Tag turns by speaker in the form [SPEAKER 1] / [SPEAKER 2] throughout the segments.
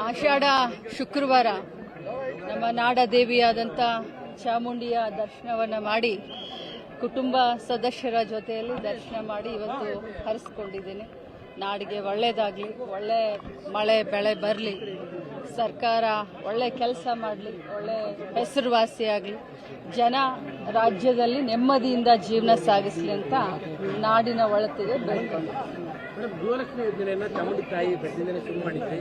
[SPEAKER 1] ಆಷಾಢ ಶುಕ್ರವಾರ ನಮ್ಮ ನಾಡ ದೇವಿಯಾದಂಥ ಚಾಮುಂಡಿಯ ದರ್ಶನವನ್ನು ಮಾಡಿ ಕುಟುಂಬ ಸದಸ್ಯರ ಜೊತೆಯಲ್ಲಿ ದರ್ಶನ ಮಾಡಿ ಇವತ್ತು ಹರಿಸ್ಕೊಂಡಿದ್ದೇನೆ. ನಾಡಿಗೆ ಒಳ್ಳೆಯದಾಗಲಿ, ಒಳ್ಳೆ ಮಳೆ ಬೆಳೆ ಬರಲಿ, ಸರ್ಕಾರ ಒಳ್ಳೆ ಕೆಲಸ ಮಾಡಲಿ, ಒಳ್ಳೆ ಹೆಸರುವಾಸಿಯಾಗಲಿ, ಜನ ರಾಜ್ಯದಲ್ಲಿ ನೆಮ್ಮದಿಯಿಂದ ಜೀವನ ಸಾಗಿಸಲಿ ಅಂತ ನಾಡಿನ ಒಳತಿಗೆ ಬೇಡ್ಕೊಂಡು.
[SPEAKER 2] ಗೃಹಲಕ್ಷ್ಮಿ ಯೋಜನೆಯನ್ನ ಚಾಮುಂಡಿ ತಾಯಿ ಬೆಟ್ಟದಿಂದಲೇ ಶುರು ಮಾಡಿದ್ದೆ.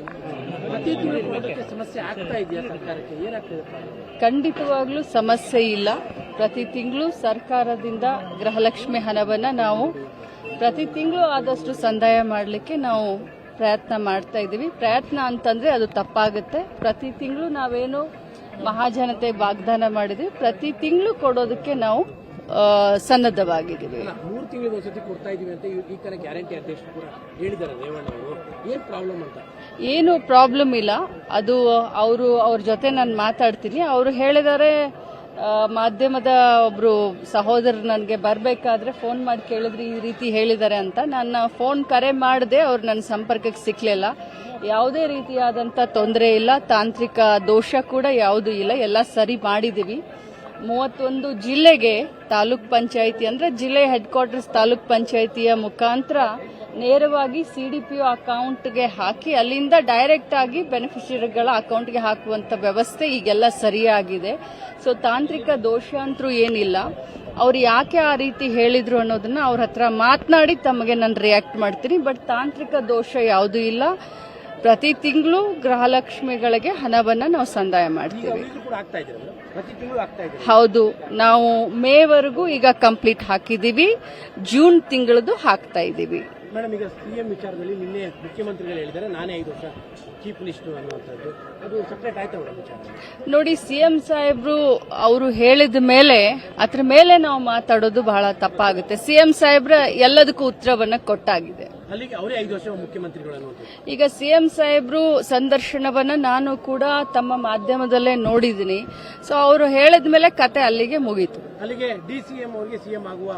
[SPEAKER 2] ಪ್ರತಿ ತಿಂಗಳು ಸಮಸ್ಯೆ ಆಗ್ತಾ ಇದೆಯಾ ಸರ್ಕಾರಕ್ಕೆ? ಏನಾಗ್ತದೆ?
[SPEAKER 1] ಖಂಡಿತವಾಗ್ಲೂ ಸಮಸ್ಯೆ ಇಲ್ಲ. ಪ್ರತಿ ತಿಂಗಳು ಸರ್ಕಾರದಿಂದ ಗೃಹಲಕ್ಷ್ಮಿ ಹಣವನ್ನು ನಾವು ಪ್ರತಿ ತಿಂಗಳು ಆದಷ್ಟು ಸಂದಾಯ ಮಾಡಲಿಕ್ಕೆ ನಾವು ಪ್ರಯತ್ನ ಮಾಡ್ತಾ ಇದ್ದೀವಿ. ಪ್ರಯತ್ನ ಅಂತಂದ್ರೆ ಅದು ತಪ್ಪಾಗುತ್ತೆ. ಪ್ರತಿ ತಿಂಗಳು ನಾವೇನು ಮಹಾಜನತೆ ವಾಗ್ದಾನ ಮಾಡಿದ್ವಿ, ಪ್ರತಿ ತಿಂಗಳು ಕೊಡೋದಕ್ಕೆ ನಾವು ಸನ್ನದ್ಧವಾಗಿದ್ದೀವಿ.
[SPEAKER 2] 3 ತಿಂಗಳಿಗೆ ಒಂದ್ಸತಿ ಕೊಡ್ತಾ ಇದೀವಿ ಅಂತ ಈ ತರ ಗ್ಯಾರಂಟಿ ಅಧ್ಯಕ್ಷರು ಕೂಡ ಹೇಳಿದ್ದಾರೆ ರೇವಣ್ಣ ಅವರು. ಏನ್ ಪ್ರಾಬ್ಲಮ್ ಅಂತ?
[SPEAKER 1] ಏನು ಪ್ರಾಬ್ಲಮ್ ಇಲ್ಲ. ಅದು ಅವ್ರ ಜೊತೆ ನಾನು ಮಾತಾಡ್ತೀನಿ. ಅವರು ಹೇಳಿದ್ದಾರೆ, ಮಾಧ್ಯಮದ ಒಬ್ರು ಸಹೋದರರು ನನಗೆ ಬರಬೇಕಾದ್ರೆ ಫೋನ್ ಮಾಡಿ ಕೇಳಿದ್ರೆ ಈ ರೀತಿ ಹೇಳಿದ್ದಾರೆ ಅಂತ. ನನ್ನ ಫೋನ್ ಕರೆ ಮಾಡಿದೆ, ಅವ್ರು ನನ್ನ ಸಂಪರ್ಕಕ್ಕೆ ಸಿಕ್ಕಲಿಲ್ಲ. ಯಾವುದೇ ರೀತಿಯಾದಂಥ ತೊಂದರೆ ಇಲ್ಲ, ತಾಂತ್ರಿಕ ದೋಷ ಕೂಡ ಯಾವುದೂ ಇಲ್ಲ, ಎಲ್ಲ ಸರಿ ಮಾಡಿದ್ದೀವಿ. 31 ಜಿಲ್ಲೆಗೆ ತಾಲೂಕ್ ಪಂಚಾಯಿತಿ ಅಂದ್ರೆ ಜಿಲ್ಲೆ ಹೆಡ್ ಕ್ವಾರ್ಟರ್ಸ್ ತಾಲೂಕ್ ಪಂಚಾಯಿತಿಯ ಮುಖಾಂತರ ನೇರವಾಗಿ ಸಿಡಿಪಿಒ ಅಕೌಂಟ್ಗೆ ಹಾಕಿ ಅಲ್ಲಿಂದ ಡೈರೆಕ್ಟ್ ಆಗಿ ಬೆನಿಫಿಷರಿಗಳ ಅಕೌಂಟ್ಗೆ ಹಾಕುವಂತ ವ್ಯವಸ್ಥೆ ಈಗೆಲ್ಲ ಸರಿಯಾಗಿದೆ. ಸೊ ತಾಂತ್ರಿಕ ದೋಷ ಅಂತೂ ಏನಿಲ್ಲ. ಅವ್ರು ಯಾಕೆ ಆ ರೀತಿ ಹೇಳಿದ್ರು ಅನ್ನೋದನ್ನ ಅವ್ರ ಹತ್ರ ಮಾತನಾಡಿ ತಮಗೆ ನಾನು ರಿಯಾಕ್ಟ್ ಮಾಡ್ತೀನಿ. ಬಟ್ ತಾಂತ್ರಿಕ ದೋಷ ಯಾವುದೂ ಇಲ್ಲ. ಪ್ರತಿ ತಿಂಗಳು ಗೃಹಲಕ್ಷ್ಮಿಗಳಿಗೆ ಹಣವನ್ನ ನಾವು ಸಂದಾಯ ಮಾಡ್ತೀವಿ. ಹೌದು, ನಾವು ಮೇವರೆಗೂ ಈಗ ಕಂಪ್ಲೀಟ್ ಹಾಕಿದೀವಿ. ಜೂನ್ ತಿಂಗಳದು ಹಾಕ್ತಾ ಇದ್ದೀವಿ.
[SPEAKER 2] ಮೇಡಮ್, ಈಗ ಸಿಎಂ ವಿಚಾರದಲ್ಲಿ ನಿನ್ನೆ ಮುಖ್ಯಮಂತ್ರಿಗಳು ಹೇಳಿದ್ದಾರೆ ನಾನೇ 5 ವರ್ಷ ಚೀಫ್ ಮಿನಿಸ್ಟರ್ ಅನ್ನುವಂಥದ್ದು. ಅದು ಸಪರೇಟ್ ಆಯ್ತಾ ವಿಚಾರ?
[SPEAKER 1] ನೋಡಿ, ಸಿಎಂ ಸಾಹೇಬ್ರು ಅವರು ಹೇಳಿದ ಮೇಲೆ ಅದ್ರ ಮೇಲೆ ನಾವು ಮಾತಾಡೋದು ಬಹಳ ತಪ್ಪಾಗುತ್ತೆ. ಸಿಎಂ ಸಾಹೇಬ್ರ ಎಲ್ಲದಕ್ಕೂ ಉತ್ತರವನ್ನ ಕೊಟ್ಟಾಗಿದೆ.
[SPEAKER 2] ಅಲ್ಲಿಗೆ ಅವರೇ 5 ವರ್ಷ ಮುಖ್ಯಮಂತ್ರಿಗಳು ಅನ್ನುವಂಥದ್ದು.
[SPEAKER 1] ಈಗ ಸಿಎಂ ಸಾಹೇಬ್ರು ಸಂದರ್ಶನವನ್ನ ನಾನು ಕೂಡ ತಮ್ಮ ಮಾಧ್ಯಮದಲ್ಲೇ ನೋಡಿದ್ದೀನಿ. ಸೊ ಅವರು ಹೇಳಿದ ಮೇಲೆ ಕತೆ ಅಲ್ಲಿಗೆ ಮುಗೀತು.
[SPEAKER 2] ಅಲ್ಲಿಗೆ ಡಿಸಿಎಂ ಅವರಿಗೆ ಸಿಎಂ ಆಗುವ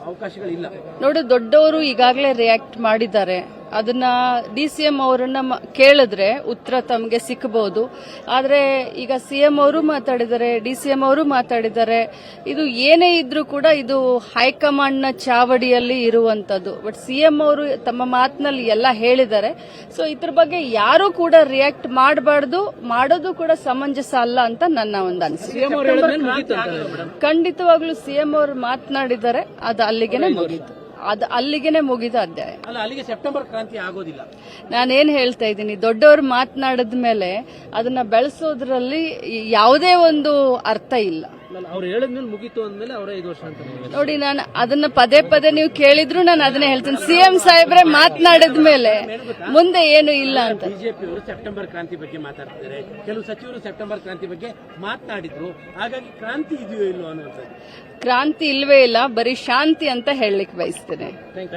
[SPEAKER 2] ಅವಕಾಶಗಳಿಲ್ಲ.
[SPEAKER 1] ನೋಡಿ, ದೊಡ್ಡವರು ಈಗಾಗಲೇ ರಿಯಾಕ್ಟ್ ಮಾಡಿದ್ದಾರೆ. ಅದನ್ನ ಡಿಸಿಎಂ ಅವರನ್ನ ಕೇಳಿದ್ರೆ ಉತ್ತರ ತಮಗೆ ಸಿಕ್ಕಬಹುದು. ಆದ್ರೆ ಈಗ ಸಿಎಂ ಅವರು ಮಾತಾಡಿದ್ದಾರೆ, ಡಿಸಿಎಂ ಅವರು ಮಾತಾಡಿದ್ದಾರೆ. ಇದು ಏನೇ ಇದ್ರೂ ಕೂಡ ಇದು ಹೈಕಮಾಂಡ್ ನ ಚಾವಡಿಯಲ್ಲಿ ಇರುವಂತದ್ದು. ಬಟ್ ಸಿಎಂ ಅವರು ತಮ್ಮ ಮಾತಿನಲ್ಲಿ ಎಲ್ಲ ಹೇಳಿದ್ದಾರೆ. ಸೊ ಇದ್ರ ಬಗ್ಗೆ ಯಾರು ಕೂಡ ರಿಯಾಕ್ಟ್ ಮಾಡಬಾರ್ದು, ಮಾಡೋದು ಕೂಡ ಸಮಂಜಸ ಅಲ್ಲ ಅಂತ ನನ್ನ ಒಂದು ಅನಿಸಿಕೆ. ಖಂಡಿತವಾಗ್ಲೂ ಸಿಎಂ ಅವರು ಮಾತನಾಡಿದ್ದಾರೆ, ಅದು ಅಲ್ಲಿಗೆನೆ ಮುಗಿತು. ಅದು ಅಲ್ಲಿಗೆನೆ ಮುಗಿದ ಅಧ್ಯಾಯ.
[SPEAKER 2] ಅಲ್ಲಿಗೆ ಸೆಪ್ಟೆಂಬರ್ ಕ್ರಾಂತಿ ಆಗೋದಿಲ್ಲ.
[SPEAKER 1] ನಾನೇನ್ ಹೇಳ್ತಾ ಇದ್ದೀನಿ, ದೊಡ್ಡವರು ಮಾತನಾಡಿದ ಮೇಲೆ ಅದನ್ನ ಬೆಳೆಸೋದ್ರಲ್ಲಿ ಯಾವುದೇ ಒಂದು ಅರ್ಥ ಇಲ್ಲ.
[SPEAKER 2] ಅವ್ರು ಹೇಳಿದ್ಮೇಲೆ ಮುಗೀತು ಅಂದ್ಮೇಲೆ ಅವರೇ 5 ವರ್ಷ ಅಂತ
[SPEAKER 1] ನೋಡಿ, ನಾನು ಅದನ್ನ ಪದೇ ಪದೇ ನೀವು ಕೇಳಿದ್ರು ನಾನು ಅದನ್ನೇ ಹೇಳ್ತೀನಿ. ಸಿಎಂ ಸಾಹೇಬ್ರೆ ಮಾತನಾಡಿದ ಮೇಲೆ ಮುಂದೆ ಏನು ಇಲ್ಲ ಅಂತ.
[SPEAKER 2] ಬಿಜೆಪಿ ಅವರು ಸೆಪ್ಟೆಂಬರ್ ಕ್ರಾಂತಿ ಬಗ್ಗೆ ಮಾತಾಡ್ತಿದ್ದಾರೆ. ಕೆಲವು ಸಚಿವರು ಸೆಪ್ಟೆಂಬರ್ ಕ್ರಾಂತಿ ಬಗ್ಗೆ ಮಾತನಾಡಿದ್ರು. ಹಾಗಾಗಿ ಕ್ರಾಂತಿ ಇದೆಯೋ ಇಲ್ಲೋ ಅನ್ನೋದು.
[SPEAKER 1] ಕ್ರಾಂತಿ ಇಲ್ವೇ ಇಲ್ಲ, ಬರೀ ಶಾಂತಿ ಅಂತ ಹೇಳಲಿಕ್ಕೆ ಬಯಸ್ತೇನೆ.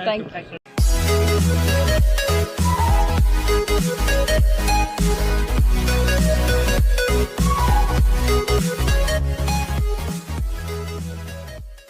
[SPEAKER 1] Thank you.